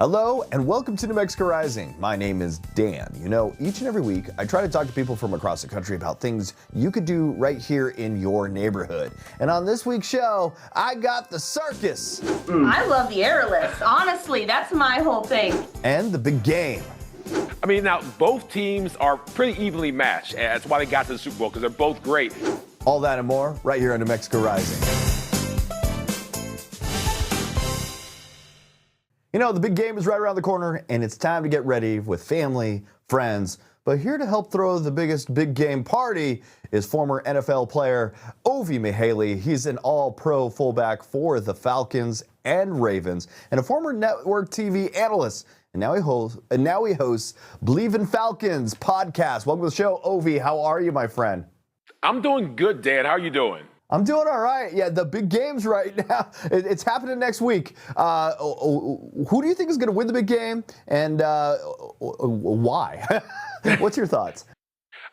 Hello and welcome to New Mexico Rising. My name is Dan. You know, each and every week I try to talk to people from across the country about things you could do right here in your neighborhood. And on this week's show, I got the circus. I love the Aerialists. Honestly, that's my whole thing. And the big game. I mean, now both teams are pretty evenly matched. And that's why they got to the Super Bowl, because they're both great. All that and more right here on New Mexico Rising. You know, the big game is right around the corner, and it's time to get ready with family, friends. But here to help throw the biggest big game party is former NFL player Ovie Mughelli. He's an all-pro fullback for the Falcons and Ravens, and a former network TV analyst. And now he hosts Believe in Falcons podcast. Welcome to the show, Ovie. How are you, my friend? I'm doing good, Dan. How are you doing? I'm doing all right. Yeah, the big game's right now. It's happening next week. Who do you think is going to win the big game, and why? What's your thoughts?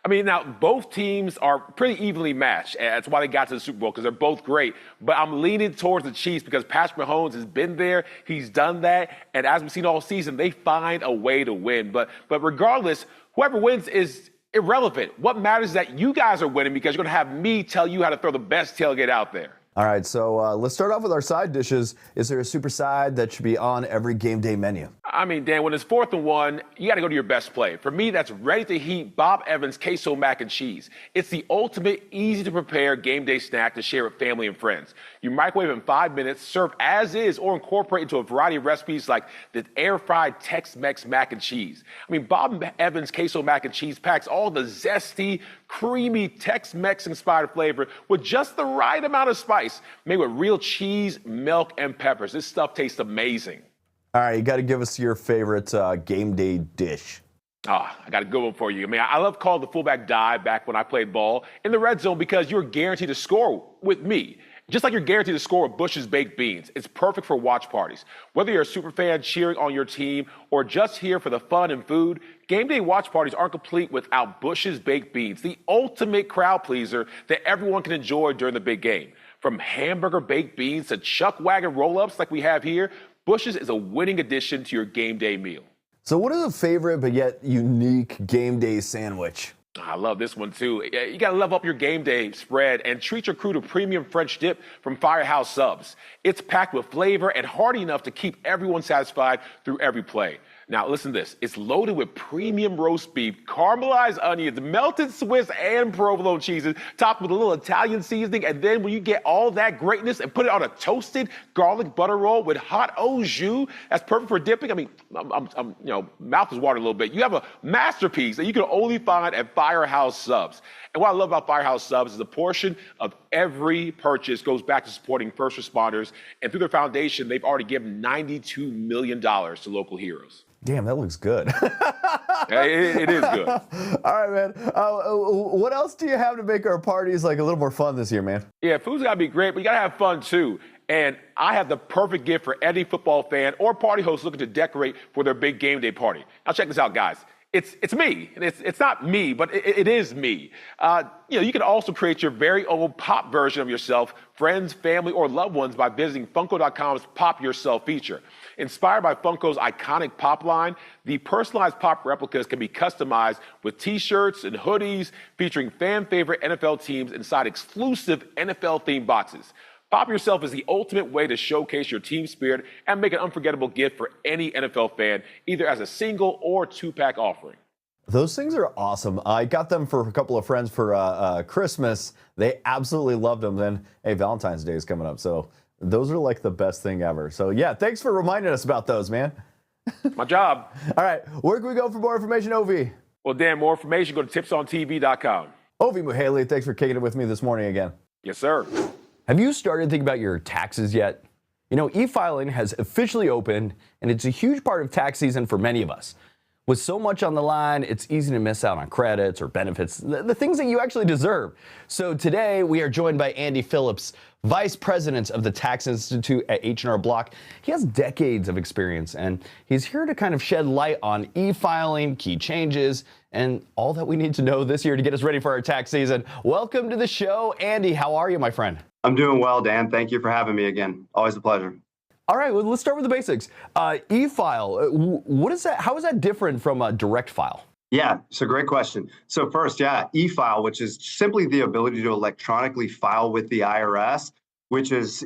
I mean, now both teams are pretty evenly matched. And that's why they got to the Super Bowl, because they're both great. But I'm leaning towards the Chiefs because Patrick Mahomes has been there. He's done that. And as we've seen all season, they find a way to win. But regardless, whoever wins is irrelevant. What matters is that you guys are winning, because you're going to have me tell you how to throw the best tailgate out there. All right, so let's start off with our side dishes. Is there a super side that should be on every game day menu? I mean, Dan, when it's 4th and 1, you got to go to your best play. For me, that's ready-to-heat Bob Evans queso mac and cheese. It's the ultimate easy-to-prepare game day snack to share with family and friends. You microwave in 5 minutes, serve as is, or incorporate into a variety of recipes like the air-fried Tex-Mex mac and cheese. I mean, Bob Evans queso mac and cheese packs all the zesty, creamy Tex-Mex inspired flavor with just the right amount of spice, made with real cheese, milk, and peppers. This stuff tastes amazing. All right, you got to give us your favorite game day dish. I got a good one for you. I mean, I love calling the fullback dive back when I played ball in the red zone, because you're guaranteed to score with me. Just like you're guaranteed to score with Bush's baked beans. It's perfect for watch parties. Whether you're a super fan cheering on your team or just here for the fun and food, game day watch parties aren't complete without Bush's baked beans, the ultimate crowd pleaser that everyone can enjoy during the big game. From hamburger baked beans to chuck wagon roll-ups like we have here, Bush's is a winning addition to your game day meal. So what is a favorite but yet unique game day sandwich? I love this one, too. You got to level up your game day spread and treat your crew to premium French dip from Firehouse Subs. It's packed with flavor and hearty enough to keep everyone satisfied through every play. Now, listen to this. It's loaded with premium roast beef, caramelized onions, melted Swiss and provolone cheeses, topped with a little Italian seasoning. And then when you get all that greatness and put it on a toasted garlic butter roll with hot au jus, that's perfect for dipping. I mean, I'm mouth is watering a little bit. You have a masterpiece that you can only find at Firehouse Subs. And what I love about Firehouse Subs is a portion of every purchase goes back to supporting first responders. And through their foundation, they've already given $92 million to local heroes. Damn, that looks good. It is good. All right, man. What else do you have to make our parties like a little more fun this year, man? Yeah, food's got to be great, but you got to have fun, too. And I have the perfect gift for any football fan or party host looking to decorate for their big game day party. Now, check this out, guys. It's me. It's not me, but it is me. You can also create your very own pop version of yourself, friends, family, or loved ones by visiting Funko.com's Pop Yourself feature. Inspired by Funko's iconic pop line, the personalized pop replicas can be customized with t-shirts and hoodies featuring fan-favorite NFL teams inside exclusive NFL-themed boxes. Pop Yourself is the ultimate way to showcase your team spirit and make an unforgettable gift for any NFL fan, either as a single or two-pack offering. Those things are awesome. I got them for a couple of friends for Christmas. They absolutely loved them. Then, hey, Valentine's Day is coming up, so those are like the best thing ever. So, yeah, thanks for reminding us about those, man. My job. All right, where can we go for more information, Ovie? Well, Dan, more information, go to tipsontv.com. Ovie Mughelli, thanks for kicking it with me this morning again. Yes, sir. Have you started thinking about your taxes yet? You know, e-filing has officially opened, and it's a huge part of tax season for many of us. With so much on the line, it's easy to miss out on credits or benefits, the things that you actually deserve. So today, we are joined by Andy Phillips, Vice President of the Tax Institute at H&R Block. He has decades of experience, and he's here to kind of shed light on e-filing, key changes, and all that we need to know this year to get us ready for our tax season. Welcome to the show, Andy. How are you, my friend? I'm doing well, Dan. Thank you for having me again. Always a pleasure. All right, well, let's start with the basics. E-file, what is that? How is that different from a direct file? Yeah, it's a great question. So first, e-file, which is simply the ability to electronically file with the IRS, which is,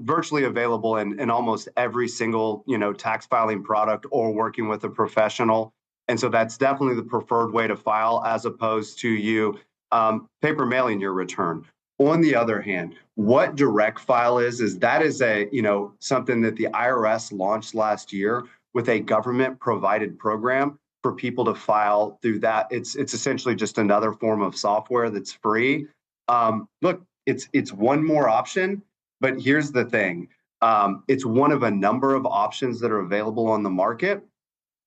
virtually available in almost every single, tax filing product or working with a professional. And so that's definitely the preferred way to file as opposed to you paper mailing your return. On the other hand, what direct file is that is something that the IRS launched last year with a government provided program for people to file through that. It's essentially just another form of software that's free. Look, it's one more option, but here's the thing. It's one of a number of options that are available on the market,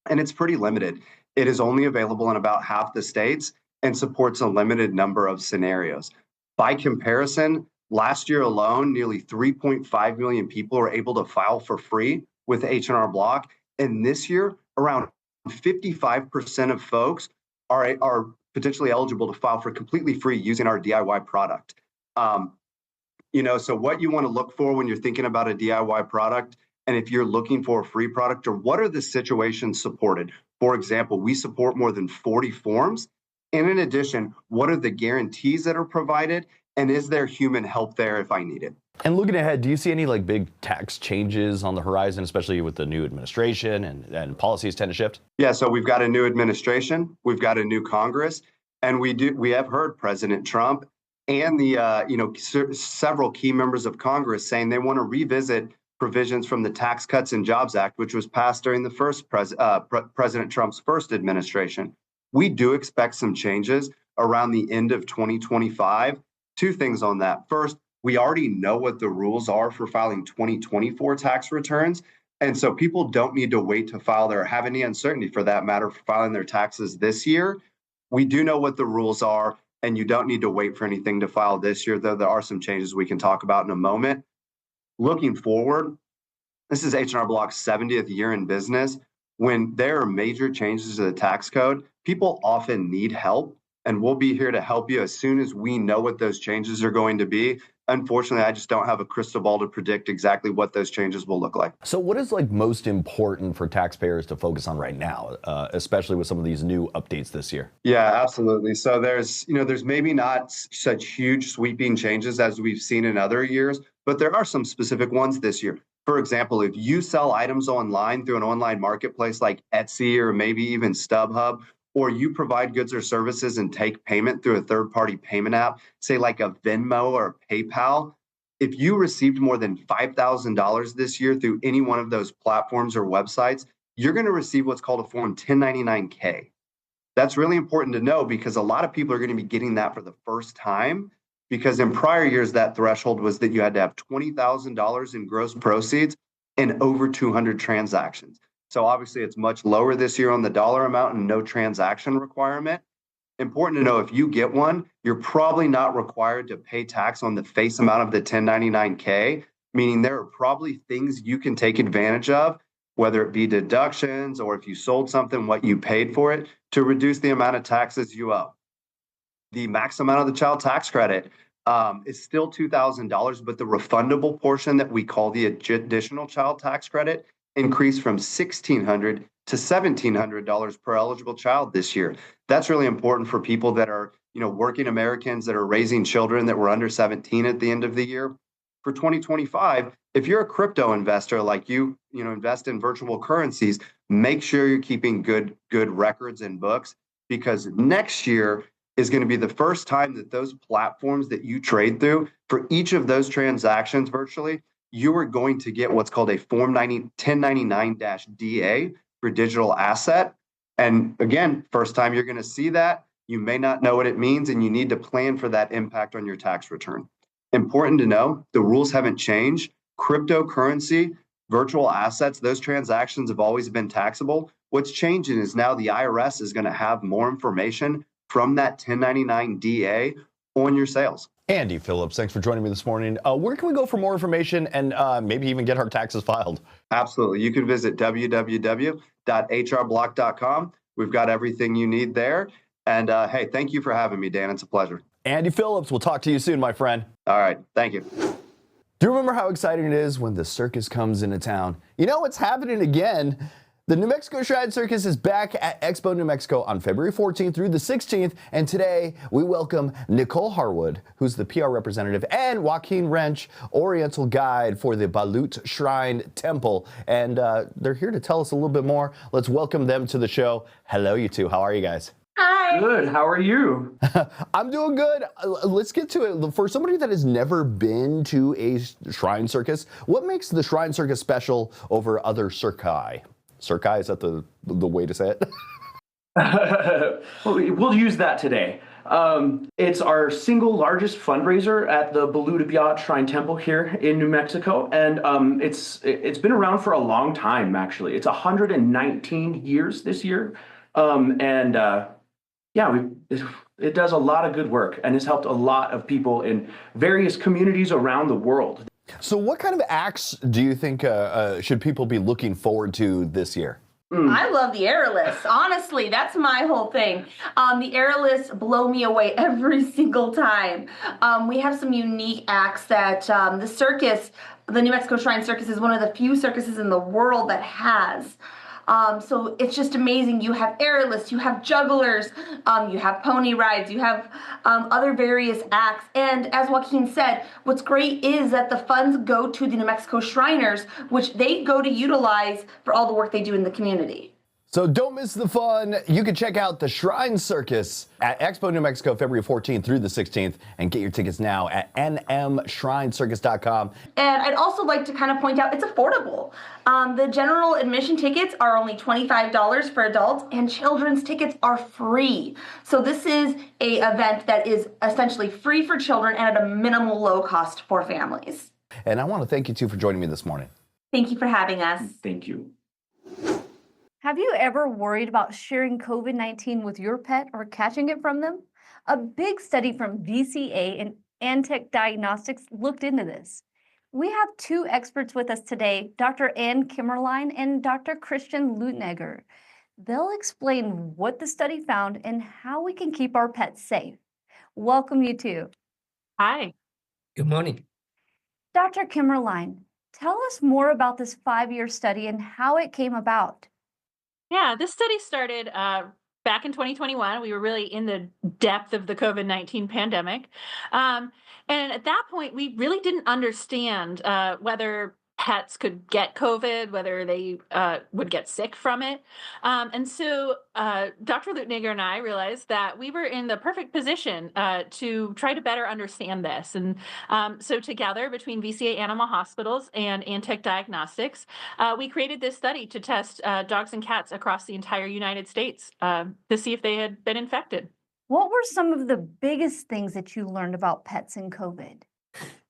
and it's pretty limited. It is only available in about half the states and supports a limited number of scenarios. By comparison, last year alone, nearly 3.5 million people were able to file for free with H&R Block, and this year, around 55% of folks are potentially eligible to file for completely free using our DIY product. So what you want to look for when you're thinking about a DIY product, and if you're looking for a free product, or what are the situations supported? For example, we support more than 40 forms. And in addition, what are the guarantees that are provided? And is there human help there if I need it? And looking ahead, do you see any big tax changes on the horizon, especially with the new administration and policies tend to shift? Yeah, so we've got a new administration, we've got a new Congress, and we have heard President Trump and the several key members of Congress saying they want to revisit provisions from the Tax Cuts and Jobs Act, which was passed during the first President Trump's first administration. We do expect some changes around the end of 2025. Two things on that. First, we already know what the rules are for filing 2024 tax returns. And so people don't need to wait to file or have any uncertainty for that matter for filing their taxes this year. We do know what the rules are, and you don't need to wait for anything to file this year, though there are some changes we can talk about in a moment. Looking forward, this is H&R Block's 70th year in business. When there are major changes to the tax code, people often need help, and we'll be here to help you as soon as we know what those changes are going to be. Unfortunately, I just don't have a crystal ball to predict exactly what those changes will look like. So what is most important for taxpayers to focus on right now, especially with some of these new updates this year? Yeah, absolutely. So there's maybe not such huge sweeping changes as we've seen in other years, but there are some specific ones this year. For example, if you sell items online through an online marketplace like Etsy or maybe even StubHub, or you provide goods or services and take payment through a third-party payment app, say like a Venmo or PayPal, if you received more than $5,000 this year through any one of those platforms or websites, you're going to receive what's called a Form 1099-K. That's really important to know because a lot of people are going to be getting that for the first time, because in prior years, that threshold was that you had to have $20,000 in gross proceeds and over 200 transactions. So obviously it's much lower this year on the dollar amount and no transaction requirement. Important to know, if you get one, you're probably not required to pay tax on the face amount of the 1099-K, meaning there are probably things you can take advantage of, whether it be deductions or if you sold something, what you paid for it, to reduce the amount of taxes you owe. The max amount of the child tax credit is still $2,000, but the refundable portion that we call the additional child tax credit increased from $1,600 to $1,700 per eligible child this year. That's really important for people that are, working Americans that are raising children that were under 17 at the end of the year. For 2025, if you're a crypto investor, like you invest in virtual currencies, make sure you're keeping good records and books, because next year is going to be the first time that those platforms that you trade through, for each of those transactions virtually, you are going to get what's called a Form 1099-DA for digital asset. And again, first time you're going to see that, you may not know what it means, and you need to plan for that impact on your tax return. Important to know, the rules haven't changed. Cryptocurrency, virtual assets, those transactions have always been taxable. What's changing is now the IRS is going to have more information from that 1099-DA on your sales. Andy Phillips, thanks for joining me this morning. Where can we go for more information and maybe even get our taxes filed? Absolutely. You can visit www.hrblock.com. We've got everything you need there. And hey, thank you for having me, Dan. It's a pleasure. Andy Phillips, we'll talk to you soon, my friend. All right. Thank you. Do you remember how exciting it is when the circus comes into town? You know, it's happening again. The New Mexico Shrine Circus is back at Expo New Mexico on February 14th through the 16th, and today we welcome Nicole Harwood, who's the PR representative, and Joaquin Wrench, Oriental guide for the Balut Shrine Temple, and they're here to tell us a little bit more. Let's welcome them to the show. Hello, you two. How are you guys? Hi. Good. How are you? I'm doing good. Let's get to it. For somebody that has never been to a Shrine Circus, what makes the Shrine Circus special over other circi? Circi, is that the way to say it? We'll use that today. It's our single largest fundraiser at the Balut Shrine Temple here in New Mexico, and it's been around for a long time. Actually, it's 119 years this year, it does a lot of good work and has helped a lot of people in various communities around the world. So what kind of acts do you think should people be looking forward to this year? I love the Aerialists. Honestly, that's my whole thing. The Aerialists blow me away every single time. We have some unique acts that the New Mexico Shrine Circus is one of the few circuses in the world that has. So it's just amazing. You have aerialists, you have jugglers, you have pony rides, you have other various acts. And as Joaquin said, what's great is that the funds go to the New Mexico Shriners, which they go to utilize for all the work they do in the community. So don't miss the fun. You can check out the Shrine Circus at Expo New Mexico, February 14th through the 16th, and get your tickets now at nmshrinecircus.com. And I'd also like to kind of point out it's affordable. The general admission tickets are only $25 for adults, and children's tickets are free. So this is a event that is essentially free for children and at a minimal low cost for families. And I want to thank you two for joining me this morning. Thank you for having us. Thank you. Have you ever worried about sharing COVID-19 with your pet or catching it from them? A big study from VCA and Antech Diagnostics looked into this. We have two experts with us today, Dr. Ann Kimmerlein and Dr. Christian Lutnegger. They'll explain what the study found and how we can keep our pets safe. Welcome, you two. Hi. Good morning. Dr. Kimmerlein, tell us more about this 5-year study and how it came about. Yeah, this study started back in 2021. We were really in the depth of the COVID-19 pandemic. And at that point, we really didn't understand whether pets could get COVID, whether they would get sick from it. And so Dr. Lutnegger and I realized that we were in the perfect position to try to better understand this. And so together, between VCA Animal Hospitals and Antech Diagnostics, we created this study to test dogs and cats across the entire United States to see if they had been infected. What were some of the biggest things that you learned about pets and COVID?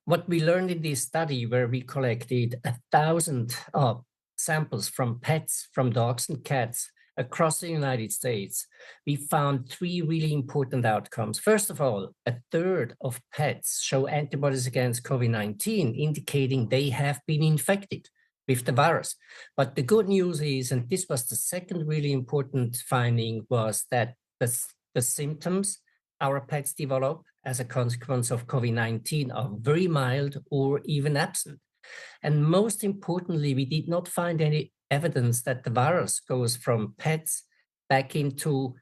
What we learned in this study, where we collected 1,000 samples from pets, from dogs and cats across the United States, we found 3 really important outcomes. First of all, a third of pets show antibodies against COVID-19, indicating they have been infected with the virus. But the good news is, and this was the second really important finding, was that the symptoms our pets develop as a consequence of COVID-19 are very mild or even absent. And most importantly, we did not find any evidence that the virus goes from pets back into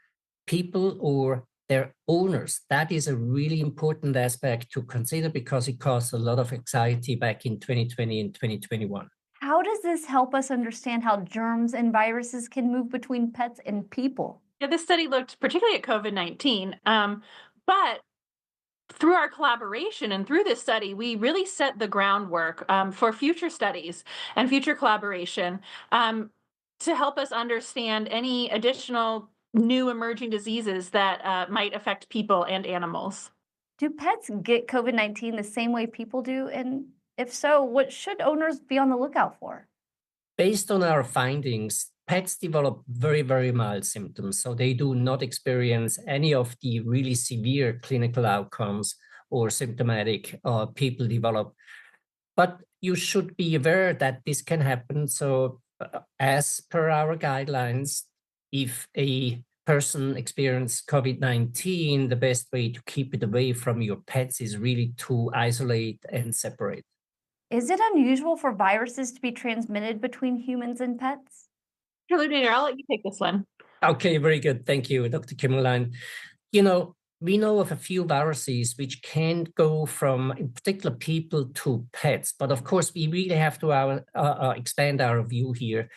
people or their owners. That is a really important aspect to consider because it caused a lot of anxiety back in 2020 and 2021. How does this help us understand how germs and viruses can move between pets and people? Yeah, this study looked particularly at COVID-19, but through our collaboration and through this study, we really set the groundwork for future studies and future collaboration to help us understand any additional new emerging diseases that might affect people and animals. Do pets get COVID-19 the same way people do? And if so, what should owners be on the lookout for? Based on our findings, pets develop very, very mild symptoms. So they do not experience any of the really severe clinical outcomes or symptomatic people develop. But you should be aware that this can happen. So as per our guidelines, if a person experiences COVID-19, the best way to keep it away from your pets is really to isolate and separate. Is it unusual for viruses to be transmitted between humans and pets? Illuminator, I'll let you take this one. Okay, very good. Thank you, Dr. Kimmerlein. You know, we know of a few viruses which can go from, in particular, people to pets. But of course, we really have to expand our view here.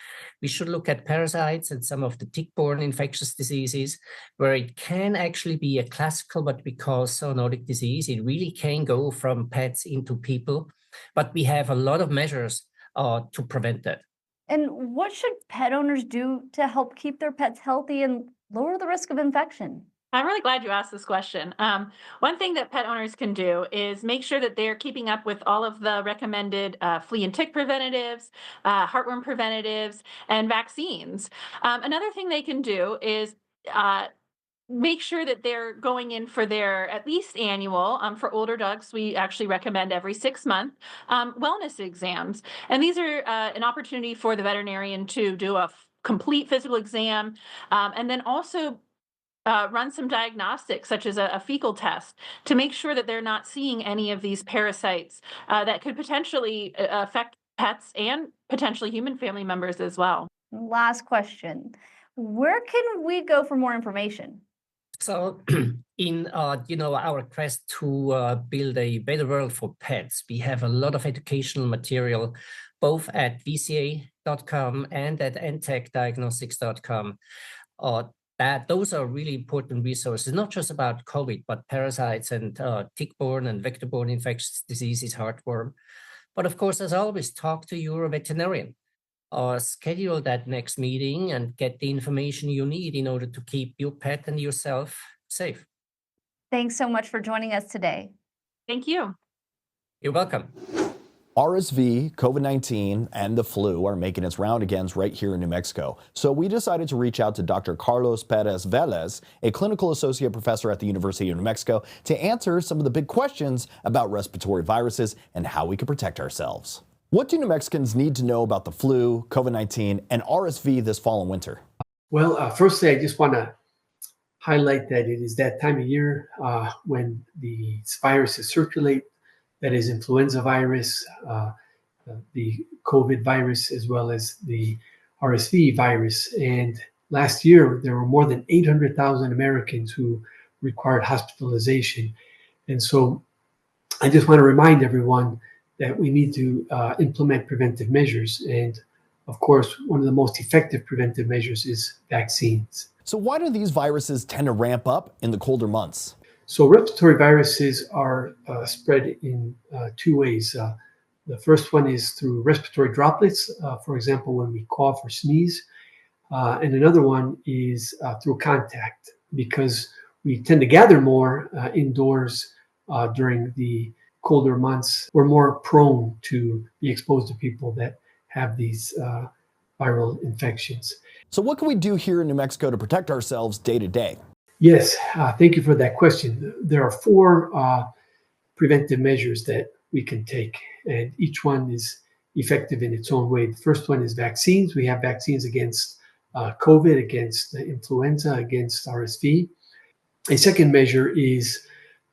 We should look at parasites and some of the tick-borne infectious diseases, where it can actually be a classical, what we call zoonotic disease. It really can go from pets into people. But we have a lot of measures to prevent that. And what should pet owners do to help keep their pets healthy and lower the risk of infection? I'm really glad you asked this question. One thing that pet owners can do is make sure that they're keeping up with all of the recommended flea and tick preventatives, heartworm preventatives, and vaccines. Another thing they can do is make sure that they're going in for their at least annual, for older dogs, we actually recommend every 6 month wellness exams. And these are an opportunity for the veterinarian to do a complete physical exam and then also run some diagnostics, such as a fecal test, to make sure that they're not seeing any of these parasites that could potentially affect pets and potentially human family members as well. Last question. Where can we go for more information? So in our quest to build a better world for pets, we have a lot of educational material, both at vca.com and at ntechdiagnostics.com. Those are really important resources, not just about COVID, but parasites and tick-borne and vector-borne infectious diseases, heartworm. But of course, as always, talk to your veterinarian. Schedule that next meeting and get the information you need in order to keep your pet and yourself safe. Thanks so much for joining us today. Thank you. You're welcome. RSV, COVID-19, and the flu are making its round again right here in New Mexico. So we decided to reach out to Dr. Carlos Perez Velez, a clinical associate professor at the University of New Mexico, to answer some of the big questions about respiratory viruses and how we can protect ourselves. What do New Mexicans need to know about the flu, COVID-19, and RSV this fall and winter? Well, firstly, I just want to highlight that it is that time of year when these viruses circulate. That is influenza virus, the COVID virus, as well as the RSV virus. And last year, there were more than 800,000 Americans who required hospitalization. And so I just want to remind everyone that we need to implement preventive measures. And of course, one of the most effective preventive measures is vaccines. So why do these viruses tend to ramp up in the colder months? So respiratory viruses are spread in two ways. The first one is through respiratory droplets, for example, when we cough or sneeze. And another one is through contact, because we tend to gather more indoors during the colder months. We're more prone to be exposed to people that have these viral infections. So what can we do here in New Mexico to protect ourselves day to day? Yes, thank you for that question. There are four preventive measures that we can take, and each one is effective in its own way. The first one is vaccines. We have vaccines against COVID, against influenza, against RSV. A second measure is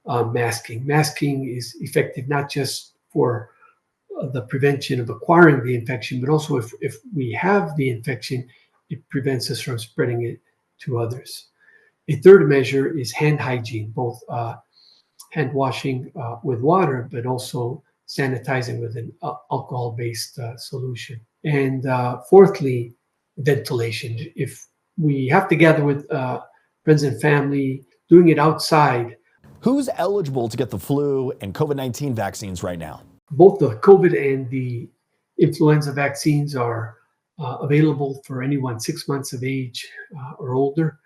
masking. Masking is effective not just for the prevention of acquiring the infection, but also if we have the infection, it prevents us from spreading it to others. A third measure is hand hygiene, both hand washing with water, but also sanitizing with an alcohol-based solution. And fourthly, ventilation. If we have to gather with friends and family, doing it outside. Who's eligible to get the flu and COVID-19 vaccines right now? Both the COVID and the influenza vaccines are available for anyone 6 months of age or older.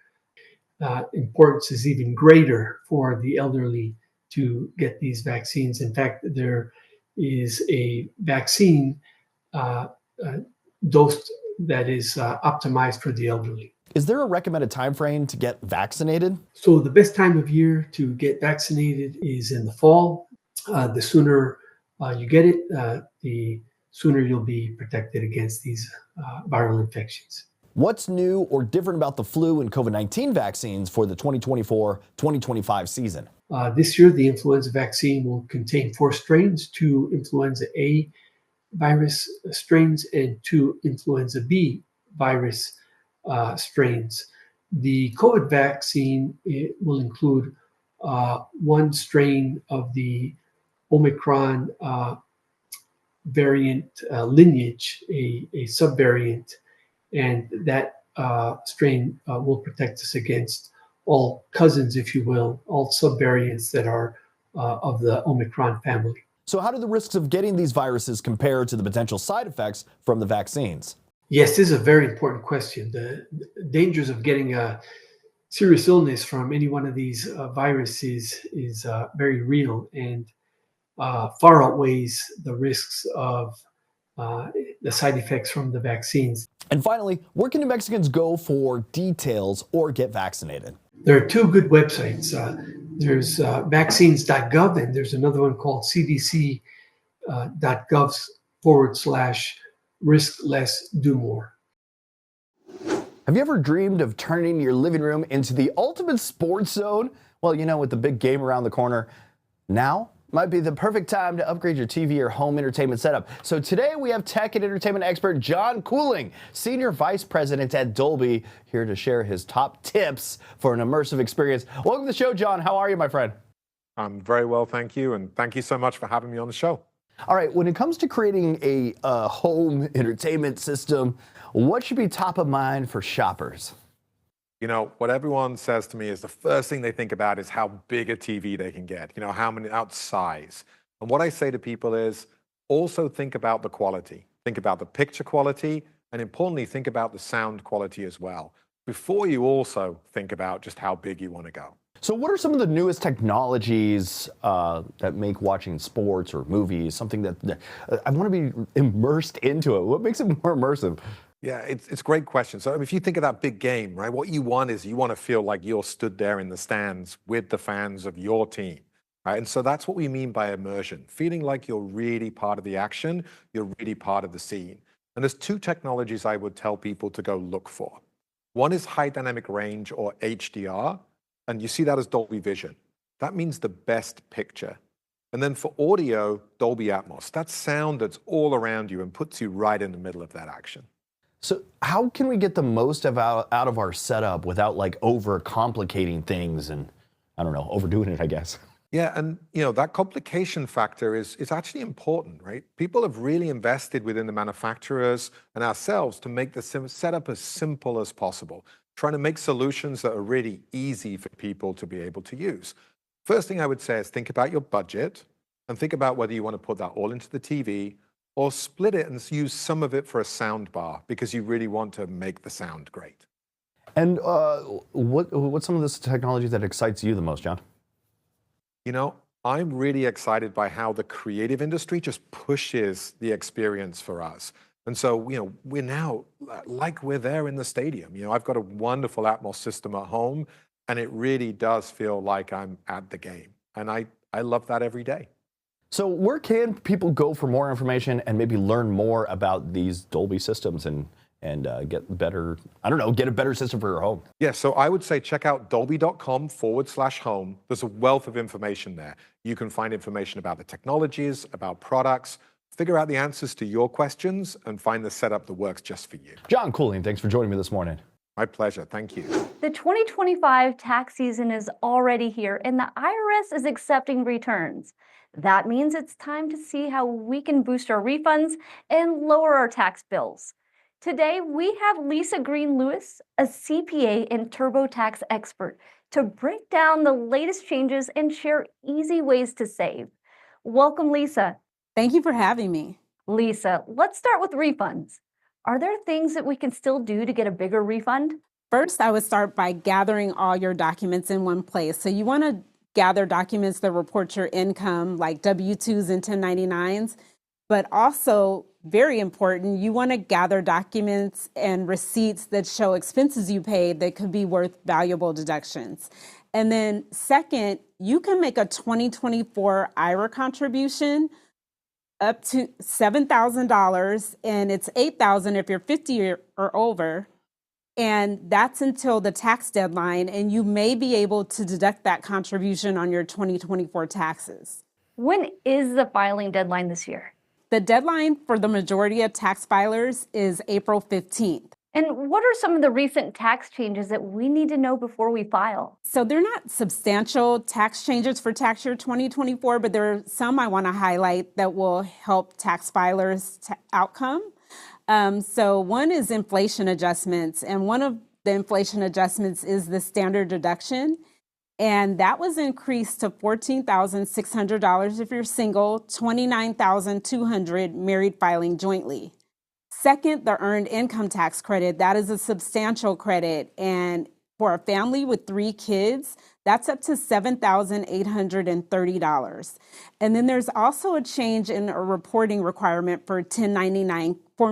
Importance is even greater for the elderly to get these vaccines. In fact, there is a vaccine dose that is optimized for the elderly. Is there a recommended time frame to get vaccinated? So the best time of year to get vaccinated is in the fall. The sooner you get it, the sooner you'll be protected against these viral infections. What's new or different about the flu and COVID-19 vaccines for the 2024-2025 season? This year, the influenza vaccine will contain 4 strains, 2 influenza A virus strains and 2 influenza B virus strains. The COVID vaccine will include 1 strain of the Omicron variant lineage, a subvariant, and that strain will protect us against all cousins, if you will, all subvariants that are of the Omicron family. So how do the risks of getting these viruses compare to the potential side effects from the vaccines? Yes, this is a very important question. The dangers of getting a serious illness from any one of these viruses is very real and far outweighs the risks of the side effects from the vaccines. And finally, where can New Mexicans go for details or get vaccinated? There are 2 good websites. There's vaccines.gov and there's another one called cdc.gov/risk less, do more. Have you ever dreamed of turning your living room into the ultimate sports zone? Well, you know, with the big game around the corner, now might be the perfect time to upgrade your TV or home entertainment setup. So today we have tech and entertainment expert John Cooling, Senior Vice President at Dolby, here to share his top tips for an immersive experience. Welcome to the show, John. How are you, my friend? I'm very well, thank you. And thank you so much for having me on the show. All right, when it comes to creating a home entertainment system, what should be top of mind for shoppers? You know, what everyone says to me is the first thing they think about is how big a TV they can get, you know, how many out size. And what I say to people is also think about the quality. Think about the picture quality, and importantly, think about the sound quality as well, before you also think about just how big you want to go. So what are some of the newest technologies that make watching sports or movies something that I want to be immersed into it? What makes it more immersive? Yeah, it's a great question. So if you think of that big game, right, what you want is you want to feel like you're stood there in the stands with the fans of your team, right? And so that's what we mean by immersion, feeling like you're really part of the action, you're really part of the scene. And there's 2 technologies I would tell people to go look for. One is high dynamic range, or HDR, and you see that as Dolby Vision. That means the best picture. And then for audio, Dolby Atmos. That's sound that's all around you and puts you right in the middle of that action. So how can we get the most out of our setup without like over complicating things and, I don't know, overdoing it, I guess? Yeah, and you know, that complication factor is actually important, right? People have really invested within the manufacturers and ourselves to make the setup as simple as possible, trying to make solutions that are really easy for people to be able to use. First thing I would say is think about your budget and think about whether you want to put that all into the TV or split it and use some of it for a sound bar because you really want to make the sound great. And what's some of this technology that excites you the most, John? You know, I'm really excited by how the creative industry just pushes the experience for us. And so, you know, we're now like we're there in the stadium. You know, I've got a wonderful Atmos system at home, and it really does feel like I'm at the game. And I love that every day. So where can people go for more information and maybe learn more about these Dolby systems and get better, I don't know, get a better system for your home? Yeah, so I would say check out dolby.com/home. There's a wealth of information there. You can find information about the technologies, about products, figure out the answers to your questions, and find the setup that works just for you. John Cooling, thanks for joining me this morning. My pleasure, thank you. The 2025 tax season is already here and the IRS is accepting returns. That means it's time to see how we can boost our refunds and lower our tax bills. Today, we have Lisa Green-Lewis, a CPA and TurboTax expert, to break down the latest changes and share easy ways to save. Welcome, Lisa. Thank you for having me. Lisa, let's start with refunds. Are there things that we can still do to get a bigger refund? First, I would start by gathering all your documents in one place. So you want to gather documents that report your income, like W-2s and 1099s, but also, very important, you want to gather documents and receipts that show expenses you paid that could be worth valuable deductions. And then second, you can make a 2024 IRA contribution up to $7,000, and it's $8,000 if you're 50 or over. And that's until the tax deadline, and you may be able to deduct that contribution on your 2024 taxes. When is the filing deadline this year? The deadline for the majority of tax filers is April 15th. And what are some of the recent tax changes that we need to know before we file? So they're not substantial tax changes for tax year 2024, but there are some I want to highlight that will help tax filers' outcome. So one is inflation adjustments, and one of the inflation adjustments is the standard deduction. And that was increased to $14,600 if you're single, $29,200 married filing jointly. Second, the earned income tax credit. That is a substantial credit. And for a family with 3 kids, that's up to $7,830. And then there's also a change in a reporting requirement for Form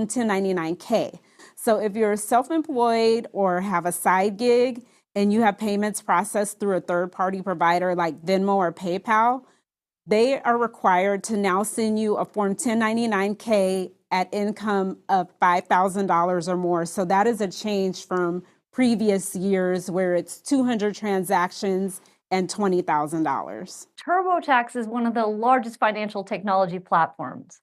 1099-K. So if you're self-employed or have a side gig and you have payments processed through a third-party provider like Venmo or PayPal, they are required to now send you a Form 1099-K at income of $5,000 or more. So that is a change from previous years where it's 200 transactions and $20,000. TurboTax is one of the largest financial technology platforms.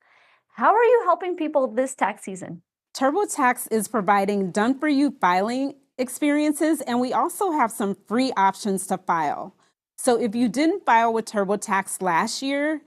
How are you helping people this tax season? TurboTax is providing done-for-you filing experiences, and we also have some free options to file. So if you didn't file with TurboTax last year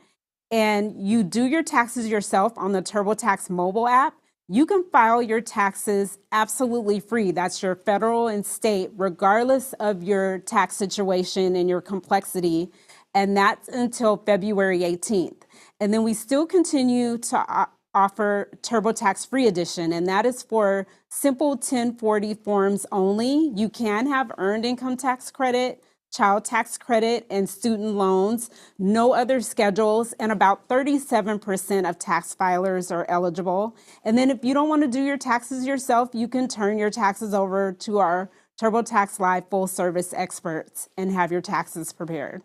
and you do your taxes yourself on the TurboTax mobile app, you can file your taxes absolutely free. That's your federal and state, regardless of your tax situation and your complexity. And that's until February 18th. And then we still continue to offer TurboTax Free Edition, and that is for simple 1040 forms only. You can have earned income tax credit, child tax credit, and student loans, no other schedules, and about 37% of tax filers are eligible. And then if you don't want to do your taxes yourself, you can turn your taxes over to our TurboTax Live full service experts and have your taxes prepared.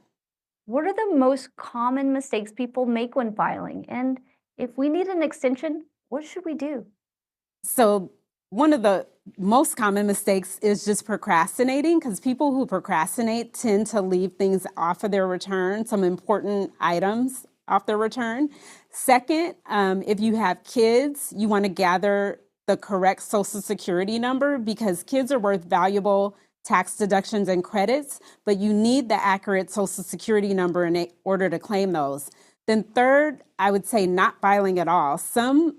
What are the most common mistakes people make when filing? And if we need an extension, what should we do? So one of the most common mistakes is just procrastinating, because people who procrastinate tend to leave things off of their return, some important items off their return. Second, if you have kids, you want to gather the correct Social Security number, because kids are worth valuable tax deductions and credits, but you need the accurate Social Security number in order to claim those. Then third, I would say not filing at all. Some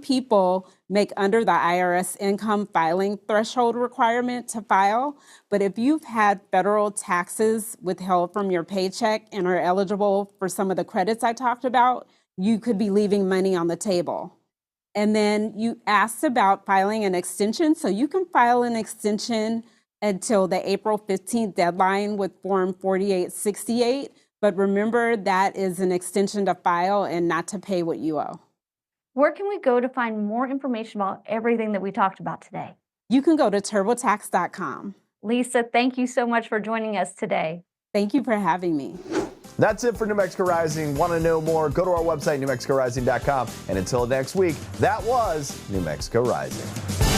people make under the IRS income filing threshold requirement to file, but if you've had federal taxes withheld from your paycheck and are eligible for some of the credits I talked about, you could be leaving money on the table. And then you asked about filing an extension, so you can file an extension until the April 15th deadline with Form 4868. But remember, that is an extension to file and not to pay what you owe. Where can we go to find more information about everything that we talked about today? You can go to turbotax.com. Lisa, thank you so much for joining us today. Thank you for having me. That's it for New Mexico Rising. Want to know more? Go to our website, newmexicorising.com. And until next week, that was New Mexico Rising.